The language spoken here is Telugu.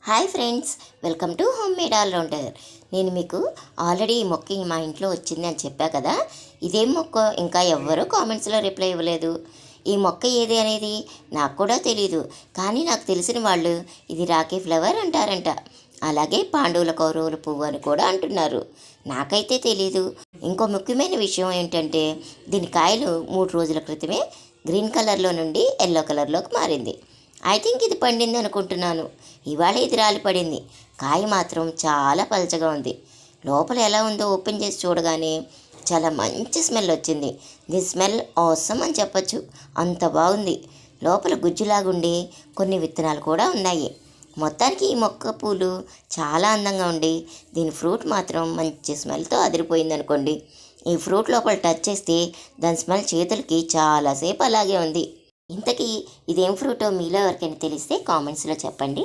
Hi friends, welcome to home made allrounder. నేను మీకు ఆల్రెడీ ఈ మొక్క మా ఇంట్లో వచ్చింది అని చెప్పా కదా. ఇదేం మొక్క ఇంకా ఎవ్వరూ కామెంట్స్లో రిప్లై ఇవ్వలేదు. ఈ మొక్క ఏది అనేది నాకు కూడా తెలీదు, కానీ నాకు తెలిసిన వాళ్ళు ఇది రాఖీ ఫ్లవర్ అంటారంట. అలాగే పాండవుల కౌరవుల పువ్వు అని కూడా అంటున్నారు. నాకైతే తెలీదు. ఇంకో ముఖ్యమైన విషయం ఏంటంటే దీని కాయలు 3 రోజుల క్రితమే గ్రీన్ కలర్లో నుండి ఎల్లో కలర్లోకి మారింది. ఐ థింక్ ఇది పండింది అనుకుంటున్నాను. ఇవాళ ఇది రాలి పడింది. కాయ మాత్రం చాలా పలచగా ఉంది. లోపల ఎలా ఉందో ఓపెన్ చేసి చూడగానే చాలా మంచి స్మెల్ వచ్చింది. ది స్మెల్ ఆసమ్ అని చెప్పచ్చు, అంత బాగుంది. లోపల గుజ్జులాగుండి కొన్ని విత్తనాలు కూడా ఉన్నాయి. మొత్తానికి ఈ మొక్క పూలు చాలా అందంగా ఉండి దీని ఫ్రూట్ మాత్రం మంచి స్మెల్తో అదిరిపోయింది అనుకోండి. ఈ ఫ్రూట్ లోపల టచ్ చేస్తే దాని స్మెల్ చేతులకి చాలాసేపు అలాగే ఉంది. ఇంతకీ ఇదేం ఫ్రూటో మీలో ఎవరికైనా తెలిస్తే కామెంట్స్లో చెప్పండి.